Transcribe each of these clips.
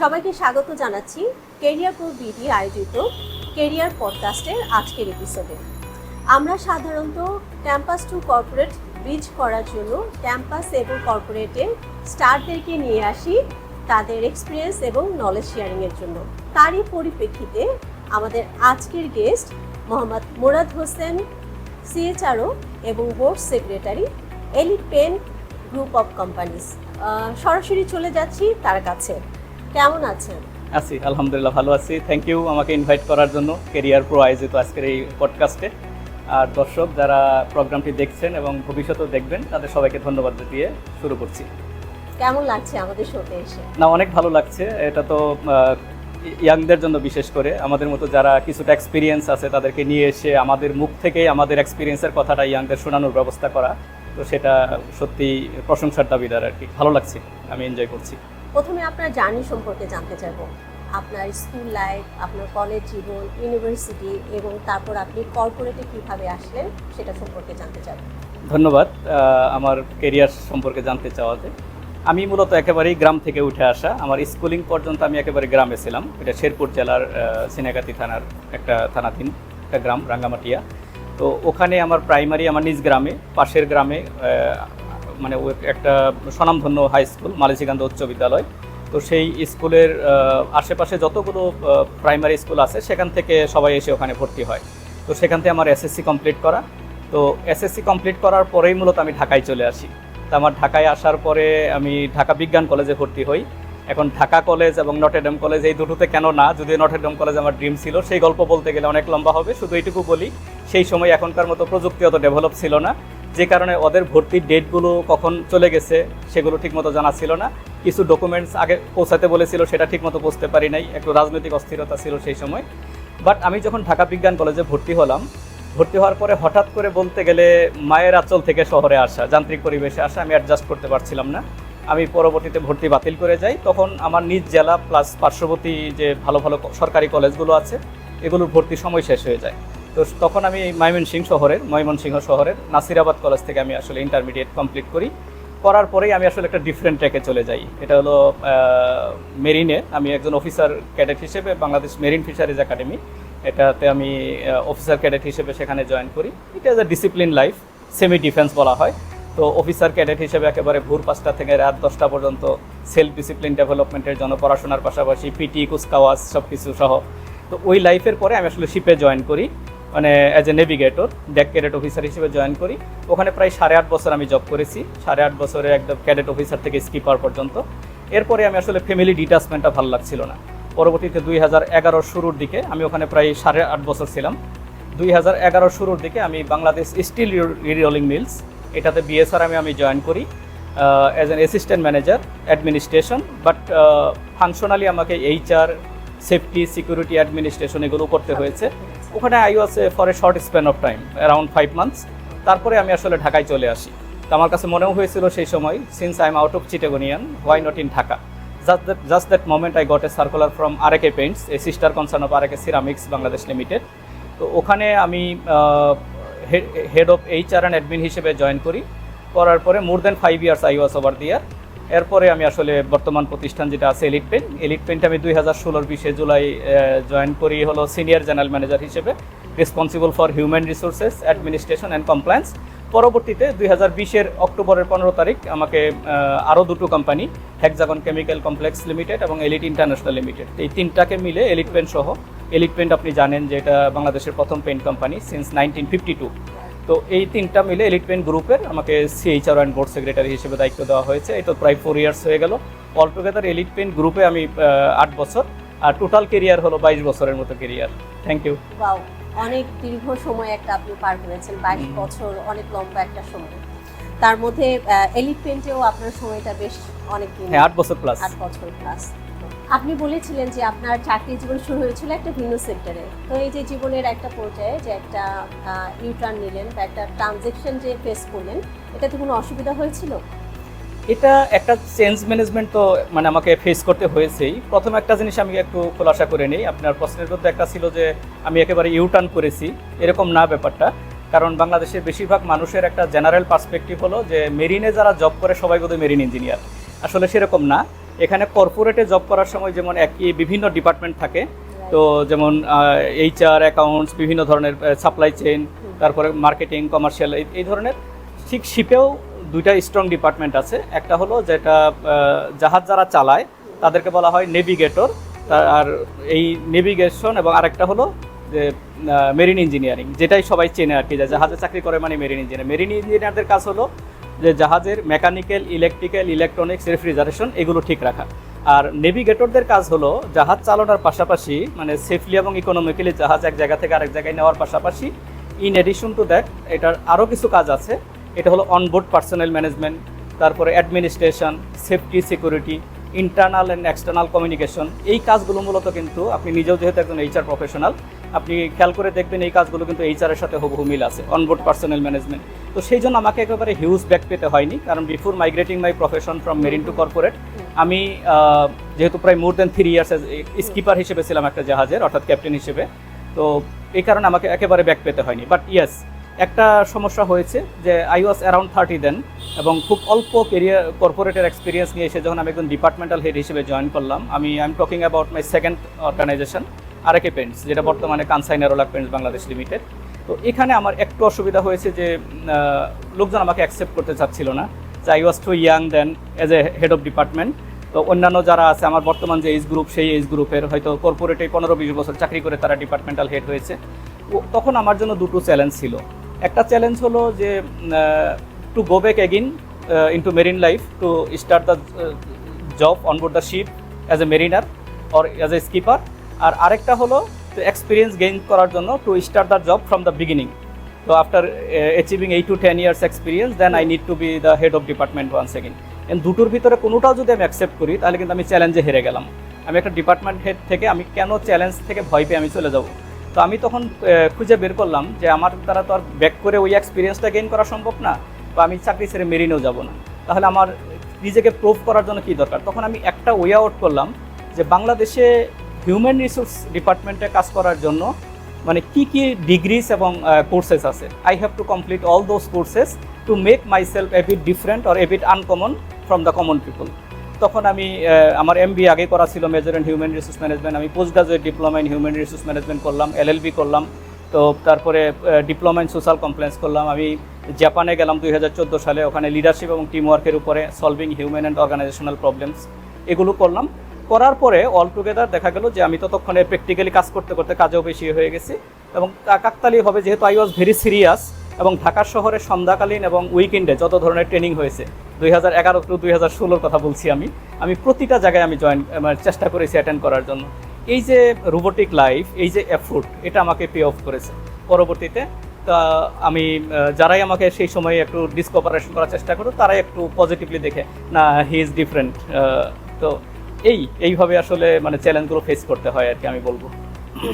সবাইকে স্বাগত জানাচ্ছি ক্যারিয়ার প্রো বিডি আয়োজিত ক্যারিয়ার পডকাস্টের আজকের এপিসোডে। আমরা সাধারণত ক্যাম্পাস টু কর্পোরেট ব্রিজ করার জন্য ক্যাম্পাস এবং কর্পোরেটের স্টারদেরকে নিয়ে আসি তাদের এক্সপিরিয়েন্স এবং নলেজ শেয়ারিংয়ের জন্য। তারই পরিপ্রেক্ষিতে আমাদের আজকের গেস্ট মোহাম্মদ মুরাদ হোসেন, সিএচআরও এবং board secretary, elite pen group of companies. সরাসরি চলে যাচ্ছি তার কাছে। কেমন আছেন? আছি, আলহামদুলিল্লাহ ভালো আছি। থ্যাংক ইউ আমাকে ইনভাইট করার জন্য ক্যারিয়ার প্রো আয়োজিত আজকের এই পডকাস্টে। আর দর্শক যারা প্রোগ্রামটি দেখছেন এবং ভবিষ্যতেও দেখবেন তাদের সবাইকে ধন্যবাদ দিয়ে শুরু করছি। কেমন লাগছে আমাদের শোতে এসে? না, অনেক ভালো লাগছে। এটা তো ইয়াংদের জন্য বিশেষ করে আমাদের মতো যারা কিছুটা এক্সপিরিয়েন্স আছে তাদেরকে নিয়ে এসে আমাদের মুখ থেকেই আমাদের এক্সপিরিয়েন্সের কথাটা ইয়াংদের শোনানোর ব্যবস্থা করা, তো সেটা সত্যি প্রশংসার দাবিদার আর কি। ভালো লাগছে, আমি এনজয় করছি। প্রথমে আপনার জার্নি সম্পর্কে জানতে চাইব। আপনার স্কুল লাইফ, আপনার কলেজ জীবন, ইউনিভার্সিটি এবং তারপর আপনি কর্পোরেটে কীভাবে আসলেন সেটা সম্পর্কে জানতে চাইব। ধন্যবাদ আমার কেরিয়ার সম্পর্কে জানতে চাওয়াতে। আমি মূলত একেবারেই গ্রাম থেকে উঠে আসা। আমার স্কুলিং পর্যন্ত আমি একেবারে গ্রামে ছিলাম। এটা শেরপুর জেলার সিনেগাতি থানার একটা থানাধীন একটা গ্রাম, রাঙ্গামাটিয়া। তো ওখানে আমার প্রাইমারি আমার নিজ গ্রামে, পাশের গ্রামে মানে একটা স্বনামধন্য হাই স্কুল মালয়েশিয়াকান্দ উচ্চ বিদ্যালয়। তো সেই স্কুলের আশেপাশে যতগুলো প্রাইমারি স্কুল আছে সেখান থেকে সবাই এসে ওখানে ভর্তি হয়। তো সেখান থেকে আমার এসএসসি কমপ্লিট করা। তো এসএসসি কমপ্লিট করার পরেই মূলত আমি ঢাকায় চলে আসি। তো আমার ঢাকায় আসার পরে আমি ঢাকা বিজ্ঞান কলেজে ভর্তি হই। এখন ঢাকা কলেজ এবং নটরডেম কলেজ এই দুটোতে কেন না, যদি নটরডেম কলেজ আমার ড্রিম ছিল, সেই গল্প বলতে গেলে অনেক লম্বা হবে। শুধু এইটুকু বলি, সেই সময় এখনকার মতো প্রযুক্তি অত ডেভেলপ ছিল না, যে কারণে ওদের ভর্তির ডেটগুলো কখন চলে গেছে সেগুলো ঠিকমতো জানা ছিল না। কিছু ডকুমেন্টস আগে পৌঁছাতে বলেছিল, সেটা ঠিকমতো পৌঁছতে পারি নাই। একটু রাজনৈতিক অস্থিরতা ছিল সেই সময়। বাট আমি যখন ঢাকা বিজ্ঞান কলেজে ভর্তি হলাম, ভর্তি হওয়ার পরে হঠাৎ করে বলতে গেলে মায়ের আঁচল থেকে শহরে আসা, যান্ত্রিক পরিবেশে আসা, আমি অ্যাডজাস্ট করতে পারছিলাম না। আমি পরবর্তীতে ভর্তি বাতিল করে যাই। তখন আমার নিজ জেলা প্লাস পার্শ্ববর্তী যে ভালো ভালো সরকারি কলেজগুলো আছে এগুলোর ভর্তির সময় শেষ হয়ে যায়। তো তখন আমি ময়মনসিংহ শহরের নাসিরাবাদ কলেজ থেকে আমি আসলে ইন্টারমিডিয়েট কমপ্লিট করি। করার পরেই আমি আসলে একটা ডিফারেন্ট ট্র্যাকে চলে যাই। এটা হলো মেরিনে। আমি একজন অফিসার ক্যাডেট হিসেবে বাংলাদেশ মেরিন ফিশারিজ একাডেমি, এটাতে আমি অফিসার ক্যাডেট হিসেবে সেখানে জয়েন করি। এটা is a discipline life, semi defence বলা হয়। তো অফিসার ক্যাডেট হিসেবে একেবারে ভোর 5টা থেকে রাত 10টা পর্যন্ত সেলফ ডিসিপ্লিন ডেভেলপমেন্টের জন্য পড়াশোনার পাশাপাশি পিটি, কুচকাওয়াজ সব কিছু সহ। তো ওই লাইফের পরে আমি আসলে শিপে জয়েন করি, মানে as a navigator, deck cadet officer হিসেবে জয়েন করি। ওখানে প্রায় 8.5 বছর আমি জব করেছি। 8.5 বছরে একদম ক্যাডেট অফিসার থেকে স্কিপার পর্যন্ত। এরপরে আমি আসলে ফ্যামিলি ডিটাচমেন্টটা ভালো লাগছিল না। পরবর্তীতে 2011 শুরুর দিকে আমি ওখানে প্রায় 8.5 বছর ছিলাম। 2011 শুরুর দিকে আমি বাংলাদেশ স্টিল রিরোলিং মিলস, এটাতে বিএসআর আমি জয়েন করি as an assistant manager administration. But functionally আমাকে এইচআর, সেফটি, সিকিউরিটি, অ্যাডমিনিস্ট্রেশন এগুলো করতে হয়েছে। ওখানে I was for a short span of time, around 5 months. তারপরে আমি আসলে ঢাকায় চলে আসি। তো আমার কাছে মনেও হয়েছিল সেই সময়, since I am out of Chittagonian, why not in Dhaka. Just that moment I got a circular from RK Paints, a sister concern of RK Ceramics Bangladesh Limited. তো ওখানে আমি head of HR and admin হিসেবে join করি। করার পরে more than 5 years I was over দিয়ার। এরপরে আমি আসলে বর্তমান প্রতিষ্ঠান যেটা আছে এলিট পেন্ট, আমি 2016 20 জুলাই জয়েন করি হলো সিনিয়র জেনারেল ম্যানেজার হিসেবে, responsible for human resources, administration and compliance. পরবর্তীতে 2020 অক্টোবরের 15 তারিখ আমাকে আরও দুটো company, hexagon chemical complex limited এবং এলিট ইন্টারন্যাশনাল লিমিটেড, এই তিনটাকে মিলে এলিট পেন্ট সহ, এলিট পেন্ট আপনি জানেন যে এটা বাংলাদেশের প্রথম পেন্ট কোম্পানি সিন্স 1952। তো এই তিনটা মিলে এলিট পেন্ট গ্রুপের আমাকে সিএইচআর অ্যান্ড বোর্ড সেক্রেটারি হিসেবে দায়িত্ব দেওয়া হয়েছে। এই তো প্রায় 4 ইয়ার্স হয়ে গেল। অলটুগেদার এলিট পেন্ট গ্রুপে আমি 8 বছর, আর টোটাল কেরিয়ার হলো 22 বছরের মতো কেরিয়ার। Thank you. ওয়াও, অনেক দীর্ঘ সময় একটা আপনি পার করেছেন, 22 বছর, অনেক লম্বা একটা সময়। তার মধ্যে এলিট পেন্টেও আপনার সময়টা বেশ অনেক দিন, 8 বছর প্লাস। 8 বছর প্লাস। আপনি বলেছিলেন যে আপনার চাকরি জীবন শুরু হয়েছিল একটা ভিন্ন সেক্টরে। তো এই যে জীবনের একটা পর্যায়ে যে একটা ইউটার্ন নিলেন বা একটা ট্রানজেকশন যে ফেস করলেন, এটাতে কোনো অসুবিধা হয়েছিল? এটা একটা চেঞ্জ ম্যানেজমেন্ট তো মানে আমাকে ফেস করতে হয়েছেই। প্রথম একটা জিনিস আমি একটু খোলাসা করে নিই। আপনার প্রশ্নের মধ্যে একটা ছিল যে আমি একেবারে ইউটার্ন করেছি, এরকম না ব্যাপারটা। কারণ বাংলাদেশের বেশিরভাগ মানুষের একটা জেনারেল পার্সপেক্টিভ হলো যে মেরিনে যারা জব করে সবাই বোধহয় মেরিন ইঞ্জিনিয়ার। আসলে সেরকম না। এখানে কর্পোরেটে জব করার সময় যেমন একই বিভিন্ন ডিপার্টমেন্ট থাকে, তো যেমন HR, অ্যাকাউন্টস, বিভিন্ন ধরনের সাপ্লাই চেইন, তারপরে মার্কেটিং, কমার্শিয়াল, এই ধরনের। ঠিক শিপেও দুইটা স্ট্রং ডিপার্টমেন্ট আছে। একটা হলো যেটা জাহাজ যারা চালায় তাদেরকে বলা হয় নেভিগেটর, আর এই নেভিগেশন, এবং আরেকটা হলো যে মেরিন ইঞ্জিনিয়ারিং, যেটাই সবাই চেনে আর কি, যে জাহাজে চাকরি করে মানে মেরিন ইঞ্জিনিয়ার। মেরিন ইঞ্জিনিয়ারদের কাজ হলো যে জাহাজের মেকানিক্যাল, ইলেকট্রিক্যাল, ইলেকট্রনিক্স, রেফ্রিজারেশন এগুলো ঠিক রাখা। আর নেভিগেটরদের কাজ হলো জাহাজ চালানোর পাশাপাশি, মানে সেফলি এবং ইকোনমিক্যালি জাহাজ এক জায়গা থেকে আরেক জায়গায় নেওয়ার পাশাপাশি ইন এডিশন টু দ্যাট এটার আরও কিছু কাজ আছে। এটা হলো অনবোর্ড পার্সোনাল ম্যানেজমেন্ট, তারপরে administration, safety, security, internal and external communication. এই কাজগুলো মূলত কিন্তু আপনি নিজেও যেহেতু একজন HR প্রফেশনাল, আপনি খেয়াল করে দেখবেন এই কাজগুলো কিন্তু HR এর সাথে হুবহু মিল আছে, অনবোর্ড পার্সোনাল ম্যানেজমেন্ট। তো সেই জন্য আমাকে একেবারে হিউজ ব্যাক পেতে হয়নি, কারণ before migrating my profession from marine two corporate, আমি যেহেতু প্রায় মোর দেন 3 ইয়ার্স স্কিপার হিসেবে ছিলাম একটা জাহাজের, অর্থাৎ ক্যাপ্টেন হিসেবে, তো এই কারণে আমাকে একেবারে ব্যাক পেতে হয়নি। বাট ইয়েস, একটা সমস্যা হয়েছে যে আই ওয়াজ অ্যারাউন্ড 30 দেন, এবং খুব অল্প কেরিয়ার কর্পোরেটের এক্সপিরিয়েন্স নিয়ে এসে যখন আমি একজন ডিপার্টমেন্টাল হেড হিসেবে জয়েন করলাম, I am talking about my second organisation, RK paints, যেটা বর্তমানে Kansai Nerolac paints Bangladesh limited. তো এখানে আমার একটু অসুবিধা হয়েছে যে লোকজন আমাকে অ্যাকসেপ্ট করতে চাচ্ছিল না, যে I was too young then as a head of department. তো অন্যান্য যারা আছে আমার বর্তমান যে এজ গ্রুপ, সেই এজ গ্রুপের হয়তো কর্পোরেটে 15-20 বছর চাকরি করে তারা ডিপার্টমেন্টাল হেড হয়েছে। তখন আমার জন্য দুটো চ্যালেঞ্জ ছিল। একটা চ্যালেঞ্জ হলো যে to go back again into marine life, to start the job on board the ship as a mariner or as a skipper. আর আরেকটা হলো এক্সপিরিয়েন্স গেইন করার জন্য to start the job from the beginning. তো after achieving 8 to 10 years experience, then I need to be the head of department once again. দুটোর ভিতরে কোনোটাও যদি আমি অ্যাকসেপ্ট করি তাহলে কিন্তু আমি চ্যালেঞ্জে হেরে গেলাম। আমি একটা ডিপার্টমেন্ট হেড থেকে আমি কেন চ্যালেঞ্জ থেকে ভয় পেয়ে আমি চলে যাব? তো আমি তখন খুঁজে বের করলাম যে আমার দ্বারা তো আর ব্যাক করে ওই এক্সপিরিয়েন্সটা গেইন করা সম্ভব না, বা আমি চাকরি ছেড়ে মেরিনেও যাব না। তাহলে আমার নিজেকে প্রুভ করার জন্য কী দরকার? তখন আমি একটা ওয়ে আউট করলাম যে বাংলাদেশে হিউম্যান রিসোর্স ডিপার্টমেন্টে কাজ করার জন্য মানে কি কি ডিগ্রিস এবং কোর্সেস আছে, I have to complete all those courses to make myself a bit different or a bit uncommon from the common people. তখন আমি আমার MBA আগে করা ছিল major in human resource management, আমি post graduate diploma in human resource management করলাম, LLB করলাম, তো তারপরে ডিপ্লোমা ইন সোশ্যাল কমপ্লেন্স করলাম। আমি জাপানে গেলাম 2014 সালে, ওখানে লিডারশিপ এবং টিম ওয়ার্কের উপরে solving human and organisational problems এগুলো করলাম। করার পরে অল টুগেদার দেখা গেল যে আমি ততক্ষণে প্র্যাকটিক্যালি কাজ করতে করতে কাজেও বেশি হয়ে গেছি, এবং কাকতালীয়ভাবে যেহেতু আই ওয়াজ ভেরি সিরিয়াস, এবং ঢাকার শহরে সন্ধ্যাকালীন এবং উইকেন্ডে যত ধরনের ট্রেনিং হয়েছে 2011 to 2016 কথা বলছি, আমি প্রতিটা জায়গায় আমি চেষ্টা করেছি অ্যাটেন্ড করার জন্য। এই যে রোবোটিক লাইফ, এই যে এফোর্ট, এটা আমাকে পে অফ করেছে পরবর্তীতে। তা আমি যারাই আমাকে সেই সময় একটু ডিসকভারেশন করার চেষ্টা করো, তারাই একটু পজিটিভলি দেখে না, হি ইজ ডিফারেন্ট। তো এইভাবে আসলে মানে চ্যালেঞ্জগুলো ফেস করতে হয় আর কি, আমি বলবো।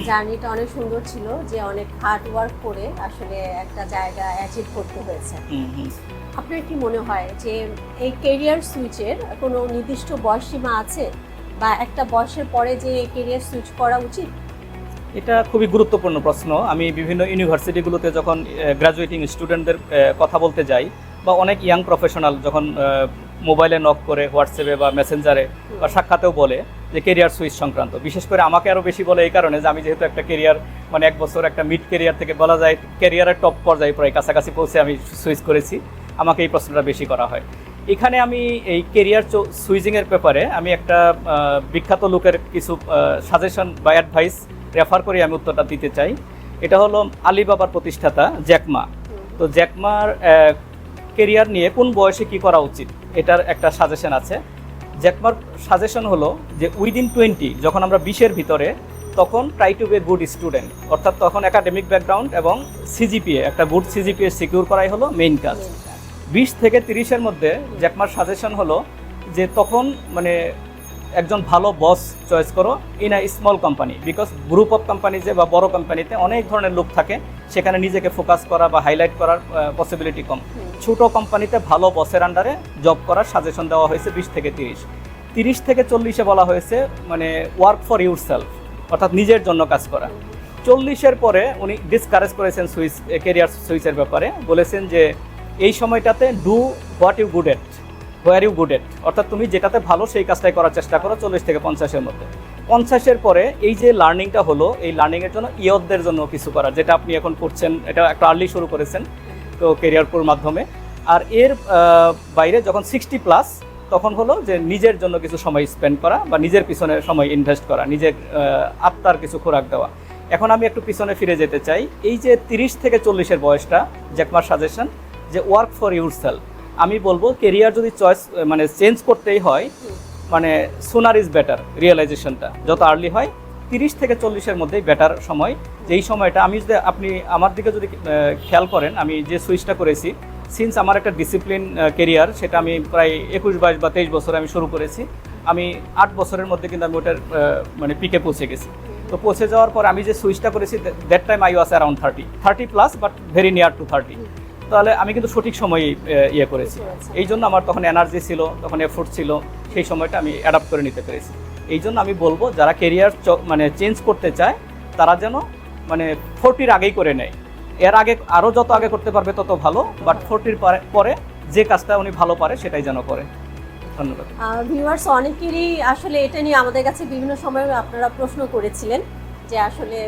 জার্নিটা অনেক সুন্দর ছিল, যে অনেক হার্ড ওয়ার্ক করে আসলে একটা জায়গা অ্যাচিভ করতে হয়েছে। আপনার কি মনে হয় যে এই ক্যারিয়ার সুইচের কোনো নির্দিষ্ট বয়সসীমা আছে, বা একটা বয়সের পরে যে ক্যারিয়ার সুইচ করা উচিত? এটা খুবই গুরুত্বপূর্ণ প্রশ্ন। আমি বিভিন্ন ইউনিভার্সিটিগুলোতে যখন গ্র্যাজুয়েটিং স্টুডেন্টদের কথা বলতে যাই, বা অনেক ইয়াং প্রফেশনাল যখন মোবাইলে নক করে, হোয়াটসঅ্যাপে বা মেসেঞ্জারে বা সাক্ষাতেও বলে যে কেরিয়ার সুইচ সংক্রান্ত, বিশেষ করে আমাকে আরও বেশি বলে এই কারণে যে আমি যেহেতু একটা কেরিয়ার মানে 1 বছর একটা মিড কেরিয়ার থেকে বলা যায় কেরিয়ারের টপ পর্যায়ে প্রায় কাছাকাছি পৌঁছে আমি সুইচ করেছি, আমাকে এই প্রশ্নটা বেশি করা হয়। এখানে আমি এই কেরিয়ার সুইচিংয়ের ব্যাপারে আমি একটা বিখ্যাত লোকের কিছু সাজেশন বা অ্যাডভাইস রেফার করে আমি উত্তরটা দিতে চাই। এটা হলো আলিবাবার প্রতিষ্ঠাতা জ্যাকমা। তো জ্যাকমার কেরিয়ার নিয়ে কোন বয়সে কি করা উচিত এটার একটা সাজেশন আছে। জ্যাকমার সাজেশন হলো যে উইদিন 20, যখন আমরা 20-এর ভিতরে, তখন try to be good student, অর্থাৎ তখন একাডেমিক ব্যাকগ্রাউন্ড এবং সিজিপিএ, একটা গুড সিজিপিএ সিকিউর করাই হলো মেইন কাজ। 20 থেকে 30-এর মধ্যে জ্যাকমার সাজেশন হলো যে তখন মানে একজন ভালো বস চয়েস করো in a small company, because group of কোম্পানিজে বা বড় কোম্পানিতে অনেক ধরনের লোক থাকে, সেখানে নিজেকে ফোকাস করা বা হাইলাইট করার পসিবিলিটি কম। ছোট কোম্পানিতে ভালো বসের আন্ডারে জব করার সাজেশন দেওয়া হয়েছে 20 থেকে 30। 30 থেকে 40-এ বলা হয়েছে মানে ওয়ার্ক ফর ইউর সেলফ, অর্থাৎ নিজের জন্য কাজ করা। 40-এর পরে উনি ডিসকারেজ করেছেন কেরিয়ার সুইচের ব্যাপারে, বলেছেন যে এই সময়টাতে do what you good at, where you good at, অর্থাৎ তুমি যেটাতে ভালো সেই কাজটাই করার চেষ্টা করো 40 থেকে 50-এর মধ্যে। 50-এর পরে এই যে লার্নিংটা হলো, এই লার্নিংয়ের জন্য ইয়তদের জন্য কিছু করার, যেটা আপনি এখন করছেন, এটা একটা আর্লি শুরু করেছেন তো কেরিয়ার প্রোর মাধ্যমে। আর এর বাইরে যখন 60+ তখন হলো যে নিজের জন্য কিছু সময় স্পেন্ড করা বা নিজের পিছনে সময় ইনভেস্ট করা, নিজের আত্মার কিছু খোরাক দেওয়া। এখন আমি একটু পিছনে ফিরে যেতে চাই। এই যে 30 থেকে 40-এর বয়সটা, জ্যাকমার সাজেশন যে ওয়ার্ক ফর ইউরসেলফ। আমি বলবো কেরিয়ার যদি চয়েস মানে চেঞ্জ করতেই হয়, মানে সুনার ইজ বেটার, রিয়েলাইজেশনটা যত আর্লি হয় 30 থেকে 40-এর মধ্যেই বেটার সময়। যেই সময়টা আমি যদি আপনি আমার দিকে যদি খেয়াল করেন, আমি যে সুইচটা করেছি, সিন্স আমার একটা ডিসিপ্লিন কেরিয়ার, সেটা আমি প্রায় 21, 22 বা 23 বছরে আমি শুরু করেছি। আমি 8 বছরের মধ্যে কিন্তু আমি ওটার মানে পিকে পৌঁছে গেছি। তো পৌঁছে যাওয়ার পর আমি যে সুইচটা করেছি, that time I was around 30+ but very near to 30। তাহলে আমি কিন্তু সঠিক সময়ে ইয়ে করেছি। এই জন্য আমার তখন এনার্জি ছিল, তখন এফোর্ট ছিল, সেই সময়টা আমি অ্যাডাপ্ট করে নিতে পেরেছি। এই জন্য আমি বলবো যারা কেরিয়ার মানে চেঞ্জ করতে চায় তারা যেন মানে 40-র আগেই করে নেয়। এর আগে আরও যত আগে করতে পারবে তত ভালো, বাট 40-র পরে যে কাজটা উনি ভালো পারে সেটাই যেন করে। ধন্যবাদ। ভিউয়ার্স, অনেকেরই আসলে এটা নিয়ে আমাদের কাছে বিভিন্ন সময় আপনারা প্রশ্ন করেছিলেন যে আসলে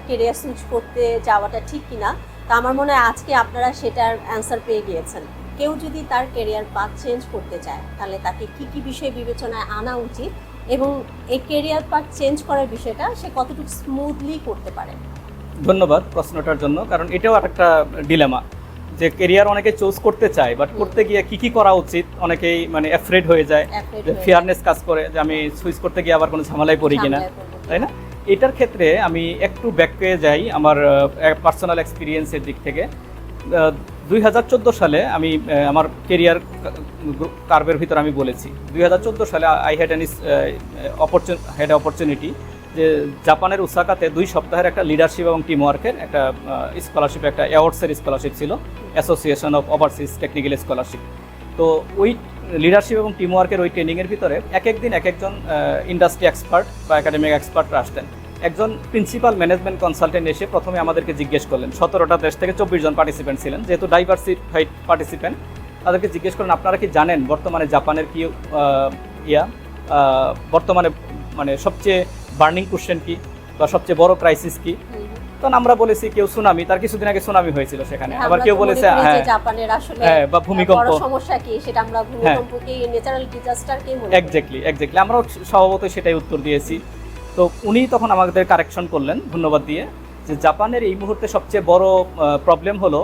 কেরিয়ার সুইচ করতে যাওয়াটা ঠিক কিনা। তা আমার মনে হয় আজকে আপনারা সেটার অ্যান্সার পেয়ে গিয়েছেন। কেউ যদি তার কেরিয়ার পাথ চেঞ্জ করতে চায় তাহলে তাকে কি কি বিষয় বিবেচনায় আনা উচিত এবং এই কেরিয়ার পাথ চেঞ্জ করার বিষয়টা সে কতটুকু স্মুথলি করতে পারে। ধন্যবাদ প্রশ্নটার জন্য, কারণ এটাও একটা ডিলেমা যে কেরিয়ার অনেকে চুজ করতে চায়, বাট করতে গিয়ে কি করা উচিত অনেকেই মানে অ্যাফ্রেড হয়ে যায়, ফিয়ারনেস কাজ করে যে আমি সুইচ করতে গিয়ে আবার কোনো ঝামেলায় পড়ি কিনা, তাই না? এটার ক্ষেত্রে আমি একটু ব্যাক পেয়ে যাই আমার পার্সোনাল এক্সপিরিয়েন্সের দিক থেকে। 2014 সালে আমি আমার কেরিয়ার কার্ভের ভিতর আমি বলেছি 2014 সালে আই হ্যাড অপরচুনিটি যে জাপানের ওসাকাতে 2 সপ্তাহের একটা লিডারশিপ এবং টিম ওয়ার্কের একটা স্কলারশিপ, একটা অ্যাওয়ার্ডসের স্কলারশিপ ছিল, association of overseas technical scholarship. তো ওই লিডারশিপ এবং টিম ওয়ার্কের ওই ট্রেনিংয়ের ভিতরে এক একদিন এক একজন ইন্ডাস্ট্রি এক্সপার্ট বা একাডেমিক এক্সপার্টরা আসতেন। একজন প্রিন্সিপাল ম্যানেজমেন্ট কনসালটেন্ট এসে প্রথমে আমাদেরকে জিজ্ঞেস করলেন, 17টা দেশ থেকে 24 জন পার্টিসিপেন্ট ছিলেন, যেহেতু ডাইভার্সিফাইড পার্টিসিপেন্ট, তাদেরকে জিজ্ঞেস করেন আপনারা কি জানেন বর্তমানে জাপানের কি বর্তমানে মানে সবচেয়ে বার্নিং কোশ্চেন কি বা সবচেয়ে বড় ক্রাইসিস কি? তখন আমরা বলেছি কেউ সুনামি, তার কিছুদিন আগে সুনামি হয়েছিল সেখানে, আবার কেউ বলেছে জাপানের আসলে বা ভূমিকম্প। বড় সমস্যা কি সেটা আমরা ভূমিকম্পকে ন্যাচারাল ডিজাস্টারকে মনে করি। এক্স্যাক্টলি আমরাও স্বভাবতই সেটাই উত্তর দিয়েছি। তো উনি তখন আমাদের কারেকশন করলেন ধন্যবাদ দিয়ে যে জাপানের এই মুহূর্তে সবচেয়ে বড় প্রবলেম হলো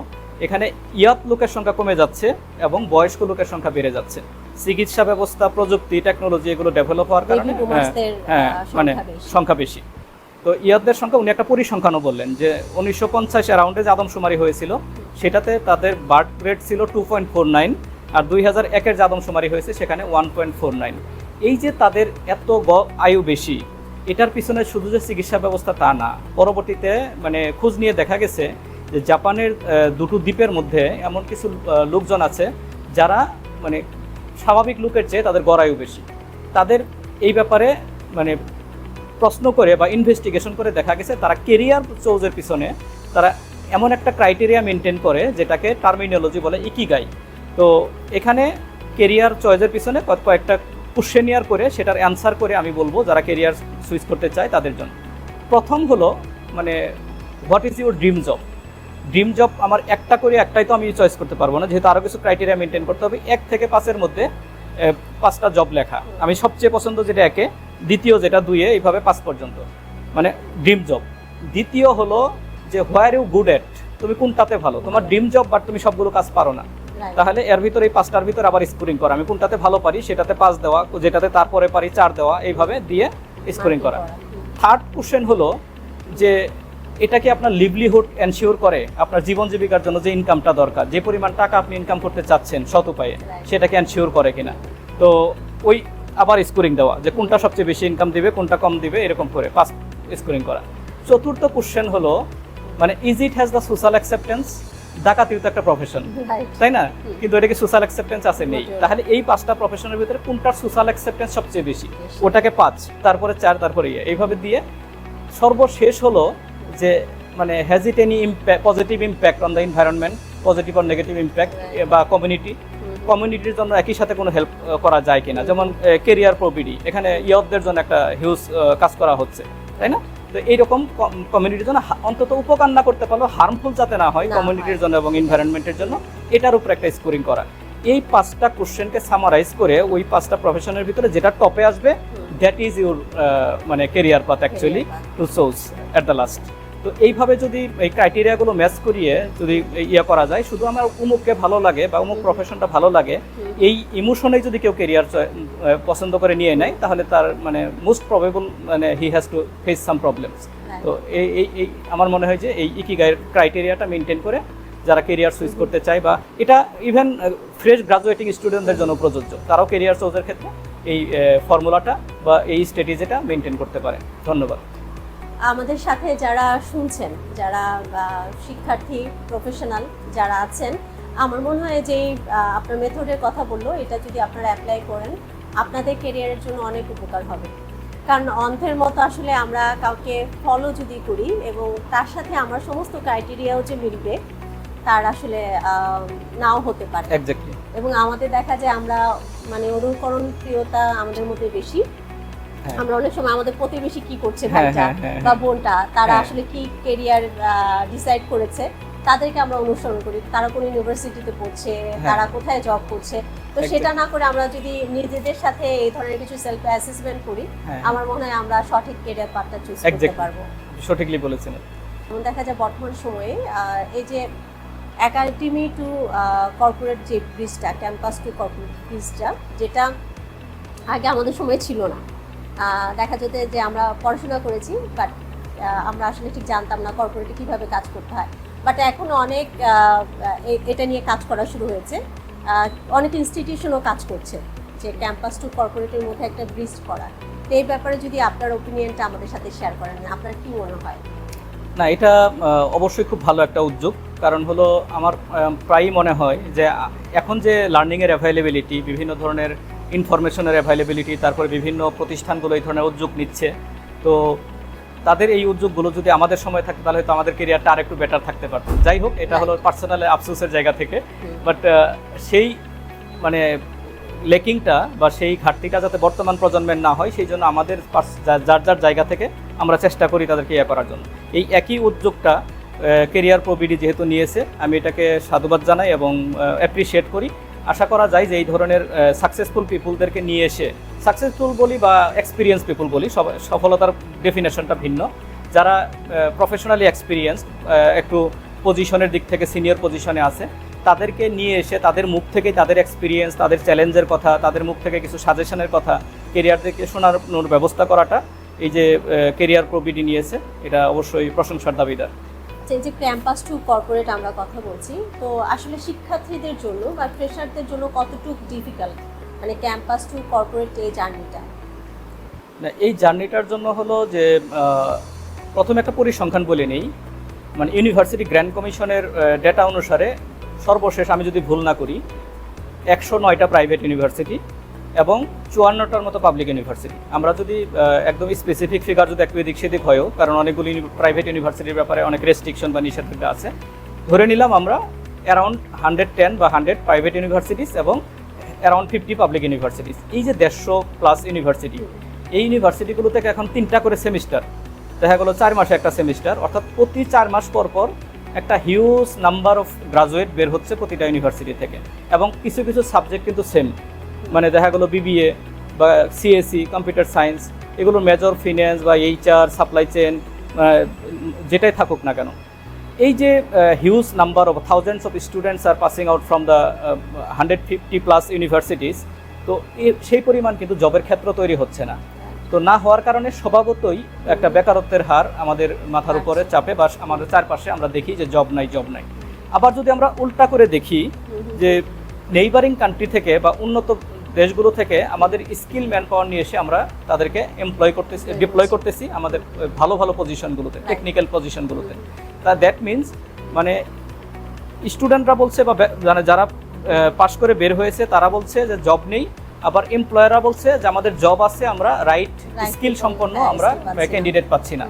এখানে ইয়াত লোকের সংখ্যা কমে যাচ্ছে এবং বয়স্ক লোকের সংখ্যা বেড়ে যাচ্ছে। চিকিৎসা ব্যবস্থা, প্রযুক্তি, টেকনোলজি এগুলো ডেভেলপ হওয়ার কারণে মানে সংখ্যা বেশি। তো ইয়াতদের সংখ্যা উনি একটা পরিসংখ্যানও বললেন যে 1950 অ্যারাউন্ডে যে আদমশুমারি হয়েছিল সেটাতে তাদের বার্থ রেট ছিল 2.49, আর 2001-এর যে আদমশুমারি হয়েছে সেখানে 1.49। এই যে তাদের এত আয়ু বেশি, এটার পিছনে শুধু যে চিকিৎসা ব্যবস্থা তা না, পরবর্তীতে মানে খোঁজ নিয়ে দেখা গেছে যে জাপানের 2টো দ্বীপের মধ্যে এমন কিছু লোকজন আছে যারা মানে স্বাভাবিক লোকের চেয়ে তাদের গড় আয়ু বেশি। তাদের এই ব্যাপারে মানে প্রশ্ন করে বা ইনভেস্টিগেশন করে দেখা গেছে তারা কেরিয়ার চয়েসের পিছনে তারা এমন একটা ক্রাইটেরিয়া মেনটেন করে যেটাকে টার্মিনোলজি বলে ইকিগাই। তো এখানে কেরিয়ার চয়েসের পিছনে কয়েকটা কোশ্চেনিয়ার করে সেটার অ্যান্সার করে আমি বলবো যারা কেরিয়ার সুইচ করতে চায় তাদের জন্য। প্রথম হলো মানে what is your dream job. Dream job আমার একটা করে একটাই তো আমি চয়েস করতে পারবো না, যেহেতু আরও কিছু ক্রাইটেরিয়া মেনটেন করতে হবে। 1 থেকে 5-এর মধ্যে 5টা জব লেখা, আমি সবচেয়ে পছন্দ যেটা 1-এ, দ্বিতীয় যেটা 2-এ, এইভাবে 5 পর্যন্ত মানে ড্রিম জব। দ্বিতীয় হলো যে হোয়ার ইউ গুড এট, তুমি কোনটাতে ভালো, তোমার ড্রিম জব বাট তুমি সবগুলো কাজ পারো না, তাহলে এর ভিতরে এই 5টার ভিতরে আবার স্কোরিং করা, আমি কোনটাতে ভালো পারি সেটাতে 5 দেওয়া, যেটাতে তারপরে পারি 4 দেওয়া, এইভাবে দিয়ে স্কোরিং করা। থার্ড কোশ্চেন হলো যে এটা কি আপনার লিভলিহুড এনশিওর করে, আপনার জীবন জীবিকার জন্য যে ইনকামটা দরকার, যে পরিমাণ টাকা আপনি ইনকাম করতে চাচ্ছেন সৎ উপায়ে, সেটাকে এনশিওর করে কিনা। তো ওই আবার স্কোরিং দেওয়া যে কোনটা সবচেয়ে বেশি ইনকাম দিবে, কোনটা কম দিবে, এরকম করে 5 স্কোরিং করা। চতুর্থ কোশ্চেন হলো মানে is it has the social acceptance. ডাকাতিও তো একটা প্রফেশন, তাই না? কিন্তু এটা কি সোশ্যাল অ্যাকসেপ্টেন্স আছে? নেই। তাহলে এই 5টা প্রফেশনের ভিতরে কোনটার সোশ্যাল অ্যাকসেপ্টেন্স সবচেয়ে বেশি, ওটাকে 5, তারপরে 4, তারপরে এইভাবে দিয়ে সর্বশেষ হলো যে মানে has it any positive impact on the environment, positive or negative impact বা কমিউনিটি। কমিউনিটির জন্য একই সাথে কোনো হেল্প করা যায় কিনা, যেমন কেরিয়ার প্রবিডি, এখানে ইয়থদের জন্য একটা হিউজ কাজ করা হচ্ছে, তাই না? তো এইরকম কমিউনিটির জন্য অন্তত উপকার না করতে পারলেও হার্মফুল যাতে না হয় কমিউনিটির জন্য এবং এনভায়রনমেন্টের জন্য, এটার উপর একটা স্কোরিং করা। এই 5টা কোশ্চেনকে সামারাইজ করে ওই 5টা প্রফেশনের ভিতরে যেটা টপে আসবে, দ্যাট ইজ ইউর মানে career path actually to source at the last. তো এইভাবে যদি এই ক্রাইটেরিয়াগুলো ম্যাচ করিয়ে যদি ইয়ে করা যায়, শুধু আমার উমুককে ভালো লাগে বা উমুক প্রফেশনটা ভালো লাগে, এই ইমোশনে যদি কেউ কেরিয়ার পছন্দ করে নিয়ে নেয়, তাহলে তার মানে মোস্ট প্রবেবল মানে he has to face some problems. তো এই আমার মনে হয় যে এই ইকিগাইয়ের ক্রাইটেরিয়াটা মেনটেন করে যারা কেরিয়ার সুইচ করতে চায়, বা এটা ইভেন ফ্রেশ গ্রাজুয়েটিং স্টুডেন্টদের জন্য প্রযোজ্য, তারাও কেরিয়ার চয়েসের ক্ষেত্রে এই ফর্মুলাটা বা এই স্ট্র্যাটেজিটা মেনটেন করতে পারে। ধন্যবাদ। আমাদের সাথে যারা শুনছেন, যারা শিক্ষার্থী প্রফেশনাল যারা আছেন, আমার মনে হয় যে আপনার মেথডের কথা বললো, এটা যদি আপনারা অ্যাপ্লাই করেন আপনাদের কেরিয়ারের জন্য অনেক উপকার হবে। কারণ অন্ধের মতো আসলে আমরা কাউকে ফলো যদি করি এবং তার সাথে আমার সমস্ত ক্রাইটেরিয়াও যে মিলবে, তার আসলে নাও হতে পারে। এক্স্যাক্টলি। এবং আমাদের দেখা যায় আমরা মানে অনুকরণ প্রিয়তা আমাদের মধ্যে বেশি। আমরা অনেক সময় আমাদের প্রতিবেশী কি করছে ভাইটা বা বোনটা, তারা আসলে কি কেরিয়ার ডিসাইড করেছে, তাদেরকে আমরা অনুসরণ করি। তারা কোন ইউনিভার্সিটিতে পড়ছে, তারা কোথায় জব করছে, তো সেটা না করে আমরা যদি নিজেদের সাথে এই ধরনের কিছু সেলফ অ্যাসেসমেন্ট করি, আমার মনে হয় আমরা সঠিক কেরিয়ার পাথটা চুজ করতে পারবো। সঠিকলি বলেছেন। যেমন দেখা যায় বর্তমান সময়ে এই যে একাডেমি টু কর্পোরেট যে ব্রিজটা, ক্যাম্পাস টু কর্পোরেট ব্রিজটা, যেটা আগে আমাদের সময় ছিল না। দেখা যেত যে আমরা পড়াশোনা করেছি, বাট আমরা আসলে ঠিক জানতাম না কর্পোরেটে কীভাবে কাজ করতে হয়। বাট এখন অনেক এটা নিয়ে কাজ করা শুরু হয়েছে, অনেক ইনস্টিটিউশনও কাজ করছে যে ক্যাম্পাস টু কর্পোরেটের মধ্যে একটা ব্রিজ করা। তো এই ব্যাপারে যদি আপনার ওপিনিয়নটা আমাদের সাথে শেয়ার করেন, আপনার কি মনে হয়? না, এটা অবশ্যই খুব ভালো একটা উদ্যোগ। কারণ হলো আমার প্রায়ই মনে হয় যে এখন যে লার্নিংয়ের অ্যাভেলেবিলিটি, বিভিন্ন ধরনের ইনফরমেশনের অ্যাভেলেবিলিটি, তারপরে বিভিন্ন প্রতিষ্ঠানগুলো এই ধরনের উদ্যোগ নিচ্ছে, তো তাদের এই উদ্যোগগুলো যদি আমাদের সময় থাকতো তাহলে হয়তো আমাদের কেরিয়ারটা আর একটু বেটার থাকতে পারতো। যাই হোক, এটা হলো পার্সোনাল আফসোসের জায়গা থেকে, বাট সেই মানে লেকিংটা বা সেই ঘাটতিটা যাতে বর্তমান প্রজন্মের না হয়, সেই জন্য আমাদের যার যার জায়গা থেকে আমরা চেষ্টা করি তাদেরকে ইয়ে করার জন্য। এই একই উদ্যোগটা কেরিয়ার প্রবিডি যেহেতু নিয়েছে, আমি এটাকে সাধুবাদ জানাই এবং অ্যাপ্রিসিয়েট করি। আশা করা যায় যে এই ধরনের সাকসেসফুল পিপুলদেরকে নিয়ে এসে, সাকসেসফুল বলি বা এক্সপিরিয়েন্স পিপুল বলি, সফলতার ডেফিনেশনটা ভিন্ন, যারা প্রফেশনালি এক্সপিরিয়েন্সড, একটু পজিশনের দিক থেকে সিনিয়র পজিশনে আছে, তাদেরকে নিয়ে এসে তাদের মুখ থেকে তাদের এক্সপিরিয়েন্স, তাদের চ্যালেঞ্জের কথা, তাদের মুখ থেকে কিছু সাজেশনের কথা কেরিয়ার থেকে শোনানোর ব্যবস্থা করাটা, এই যে কেরিয়ার প্রবিডি নিয়েছে, এটা অবশ্যই প্রশংসার দাবিদার। যে ক্যাম্পাস টু কর্পোরেট আমরা কথা বলছি, তো আসলে শিক্ষার্থীদের জন্য বা ফ্রেশারদের জন্য কতটুকু ডিফিকাল্ট, মানে ক্যাম্পাস টু কর্পোরেট এই জার্নিটা? এই জার্নিটার জন্য হলো যে প্রথমে একটা পরিসংখ্যান বলে নেই। মানে ইউনিভার্সিটি গ্র্যান্ড কমিশনের ডেটা অনুসারে সর্বশেষ, আমি যদি ভুল না করি, 109টা প্রাইভেট ইউনিভার্সিটি এবং 54টার মতো পাবলিক ইউনিভার্সিটি। আমরা যদি একদম স্পেসিফিক ফিগার যদি একটু এদিক সেদিক হয়ও, কারণ অনেকগুলি প্রাইভেট ইউনিভার্সিটির ব্যাপারে অনেক রেস্ট্রিকশন বা নিষেধাজ্ঞা আছে, ধরে নিলাম আমরা অ্যারাউন্ড 110 বা 100 প্রাইভেট ইউনিভার্সিটিস এবং অ্যারাউন্ড 50 পাবলিক ইউনিভার্সিটিস। এই যে 150+ ইউনিভার্সিটি, এই ইউনিভার্সিটিগুলো থেকে এখন 3টা করে সেমিস্টার, দেখা গেলো 4 মাসে একটা সেমিস্টার, অর্থাৎ প্রতি 4 মাস পর পর একটা হিউজ নাম্বার অফ গ্রাজুয়েট বের হচ্ছে প্রতিটা ইউনিভার্সিটি থেকে। এবং কিছু কিছু সাবজেক্ট কিন্তু সেম, মানে দেখা গেলো বিবিএ বা সিএসসি, কম্পিউটার সায়েন্স, এগুলোর মেজর ফিন্যান্স বা এইচআর, সাপ্লাই চেন, যেটাই থাকুক না কেন, এই যে huge number of thousands of students are passing out from the 150+ universities, তো সেই পরিমাণ কিন্তু জবের ক্ষেত্র তৈরি হচ্ছে না। তো না হওয়ার কারণে স্বভাবতই একটা বেকারত্বের হার আমাদের মাথার উপরে চাপে, বা আমাদের চারপাশে আমরা দেখি যে জব নাই। আবার যদি আমরা উল্টা করে দেখি যে নেইবারিং কান্ট্রি থেকে বা উন্নত দেশগুলো থেকে আমাদের স্কিল ম্যান পাওয়ার নিয়ে এসে আমরা তাদেরকে ডিপ্লয় করতেছি আমাদের ভালো ভালো পজিশনগুলোতে, টেকনিক্যাল পজিশনগুলোতে। তা দ্যাট মিনস মানে স্টুডেন্টরা বলছে বা যারা পাশ করে বের হয়েছে তারা বলছে যে জব নেই, আবার এমপ্লয়াররা বলছে যে আমাদের জব আছে, আমরা রাইট স্কিল সম্পন্ন আমরা ক্যান্ডিডেট পাচ্ছি না।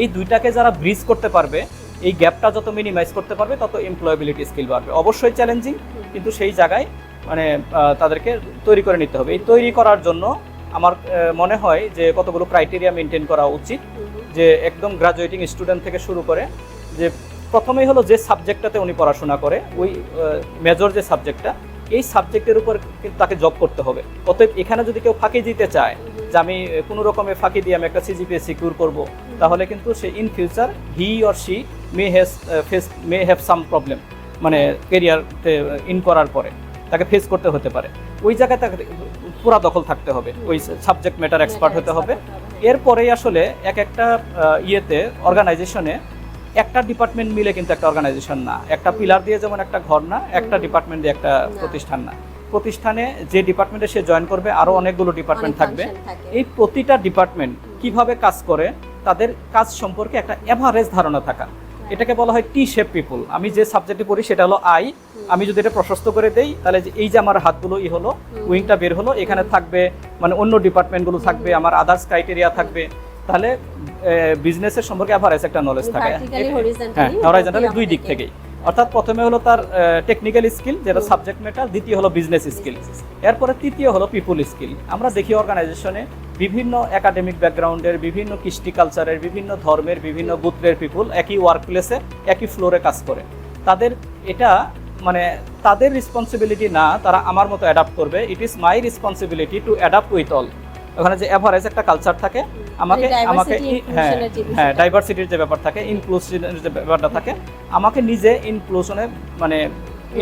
এই দুইটাকে যারা ব্রিজ করতে পারবে, এই গ্যাপটা যত মিনিমাইজ করতে পারবে, তত এমপ্লয়াবিলিটি স্কিল বাড়বে। অবশ্যই চ্যালেঞ্জিং, কিন্তু সেই জায়গায় মানে তাদেরকে তৈরি করে নিতে হবে। এই তৈরি করার জন্য আমার মনে হয় যে কতগুলো ক্রাইটেরিয়া মেনটেন করা উচিত, যে একদম গ্রাজুয়েটিং স্টুডেন্ট থেকে শুরু করে, যে প্রথমেই হলো যে সাবজেক্টটাতে উনি পড়াশোনা করে ওই মেজর যে সাবজেক্টটা, এই সাবজেক্টের উপর কিন্তু তাকে জব করতে হবে। অতএব এখানে যদি কেউ ফাঁকি দিতে চায় যে আমি কোনো রকমে ফাঁকি দিয়ে আমি একটা সিজিপিএ সিকিউর করব, তাহলে কিন্তু say in future he or she may have some problem, মানে কেরিয়ারতে ইন করার পরে তাকে ফেস করতে হতে পারে। ওই জায়গায় তাকে পুরা দখল থাকতে হবে, ওই সাবজেক্ট ম্যাটার এক্সপার্ট হতে হবে। এরপরেই আসলে একটা ইয়েতে অর্গানাইজেশনে একটা ডিপার্টমেন্ট মিলে কিন্তু একটা অর্গানাইজেশন না, একটা পিলার দিয়ে যেমন একটা ঘর না, একটা ডিপার্টমেন্ট দিয়ে একটা প্রতিষ্ঠান না। প্রতিষ্ঠানে যে ডিপার্টমেন্টে সে জয়েন করবে আরো অনেকগুলো ডিপার্টমেন্ট থাকবে। এই প্রতিটা ডিপার্টমেন্ট কিভাবে কাজ করে তাদের কাজ সম্পর্কে একটা এভারেজ ধারণা থাকা, এটাকে বলা হয় টি শেপ পিপল। আমি যে সাবজেক্টে পড়ি সেটা হলো আই, আমি যদি এটা প্রশস্ত করে দেই তাহলে এই যে আমার হাতগুলো ই হলো, উইংটা বের হলো, এখানে থাকবে মানে অন্য ডিপার্টমেন্টগুলো থাকবে, আমার আদার্স ক্রাইটেরিয়া থাকবে, তাহলে বিজনেসের সম্পর্কে এভারেজ একটা নলেজ থাকে। হ্যাঁ, হরাইজন্টালি দুই দিক থেকেই, অর্থাৎ প্রথমে হলো তার টেকনিক্যাল স্কিল যেটা সাবজেক্ট ম্যাটার, দ্বিতীয় হলো বিজনেস স্কিল, এরপরে তৃতীয় হলো পিপুল স্কিল। আমরা দেখি অর্গানাইজেশনে বিভিন্ন একাডেমিক ব্যাকগ্রাউন্ডের, বিভিন্ন কৃষ্টি কালচারের, বিভিন্ন ধর্মের, বিভিন্ন গোত্রের পিপুল একই ওয়ার্ক প্লেসে একই ফ্লোরে কাজ করে। তাদের এটা মানে তাদের রেসপন্সিবিলিটি না তারা আমার মতো অ্যাডাপ্ট করবে, it is my responsibility to adapt with all. ওখানে যে এভারেজ একটা কালচার থাকে, আমাকে হ্যাঁ ডাইভার্সিটির যে ব্যাপার থাকে, ইনক্লুশনের যে ব্যাপারটা থাকে, আমাকে নিজে ইনক্লুশনে মানে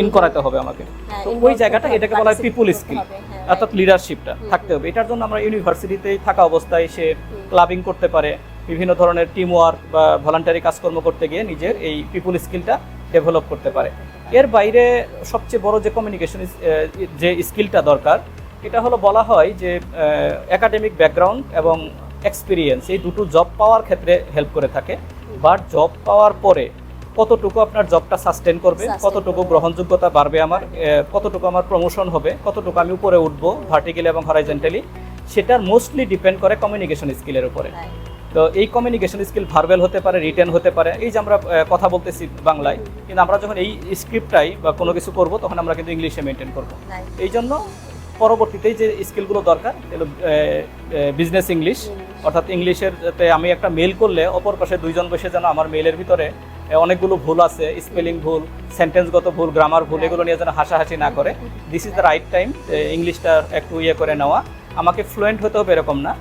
ইন করাতে হবে আমাকে। তো ওই জায়গাটা এটাকে বলা হয় পিপুল স্কিল, অর্থাৎ লিডারশিপটা থাকতে হবে। এটার জন্য আমরা ইউনিভার্সিটিতেই থাকা অবস্থায় সে ক্লাবিং করতে পারে, বিভিন্ন ধরনের টিম ওয়ার্ক বা ভলান্টারি কাজকর্ম করতে গিয়ে নিজের এই পিপুল স্কিলটা ডেভেলপ করতে পারে। এর বাইরে সবচেয়ে বড় যে কমিউনিকেশন যে স্কিলটা দরকার, এটা হলো বলা হয় যে একাডেমিক ব্যাকগ্রাউন্ড এবং এক্সপিরিয়েন্স এই দুটো জব পাওয়ার ক্ষেত্রে হেল্প করে থাকে। বাট জব পাওয়ার পরে কতটুকু আপনার জবটা সাস্টেন করবে, কতটুকু গ্রহণযোগ্যতা বাড়বে আমার, কতটুকু আমার প্রমোশন হবে, কতটুকু আমি উপরে উঠবো ভার্টিক্যালি এবং হরাইজন্টালি, সেটার মোস্টলি ডিপেন্ড করে কমিউনিকেশন স্কিলের উপরে। তো এই কমিউনিকেশন স্কিল ভার্বাল হতে পারে, রিটেন হতে পারে। এই যে আমরা কথা বলতেছি বাংলায়, কিন্তু আমরা যখন এই স্ক্রিপ্টটাই বা কোনো কিছু করব তখন আমরা কিন্তু ইংলিশে মেনটেন করব। এই জন্য পরবর্তীতে যে স্কিলগুলো দরকার এগুলো বিজনেস ইংলিশ, অর্থাৎ ইংলিশের আমি একটা মেল করলে অপর পাশে দুইজন বসে যেন আমার মেলের ভিতরে অনেকগুলো ভুল আছে, স্পেলিং ভুল, সেন্টেন্সগত ভুল, গ্রামার ভুল, এগুলো নিয়ে যেন হাসাহাসি না করে। This is the right time ইংলিশটা একটু ইয়ে করে নেওয়া। আমাকে ফ্লুয়েন্ট হতে হবে এরকম না,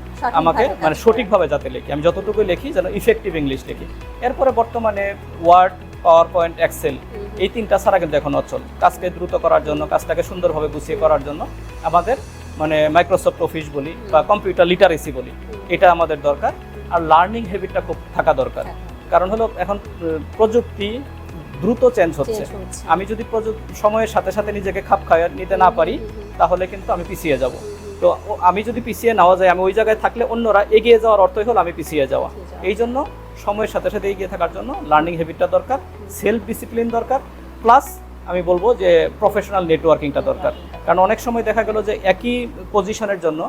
আমাকে মানে সঠিকভাবে যাতে লিখি, আমি যতটুকু লিখি যেন ইফেক্টিভ ইংলিশ লিখি। এরপরে বর্তমানে ওয়ার্ড, পাওয়ার পয়েন্ট, এক্সেল এই তিনটা ছাড়া কিন্তু এখন অচল। কাজকে দ্রুত করার জন্য, কাজটাকে সুন্দরভাবে গুছিয়ে করার জন্য আমাদের মানে মাইক্রোসফট অফিস বলি বা কম্পিউটার লিটারেসি বলি, এটা আমাদের দরকার। আর লার্নিং হ্যাবিটটা খুব থাকা দরকার, কারণ হলো এখন প্রযুক্তি দ্রুত চেঞ্জ হচ্ছে। আমি যদি সময়ের সাথে সাথে নিজেকে খাপ খাইয়ে নিতে না পারি তাহলে কিন্তু আমি পিছিয়ে যাব। তো আমি যদি পিছিয়ে নেওয়া যায়, আমি ওই জায়গায় থাকলে অন্যরা এগিয়ে যাওয়ার অর্থই হলো আমি পিছিয়ে যাওয়া। এই জন্য সময়ের সাথে সাথে এগিয়ে থাকার জন্য লার্নিং হ্যাবিটটা দরকার, সেলফ ডিসিপ্লিন দরকার, প্লাস আমি বলবো যে প্রফেশনাল নেটওয়ার্কিংটা দরকার। কারণ অনেক সময় দেখা গেল যে একই পজিশনের জন্য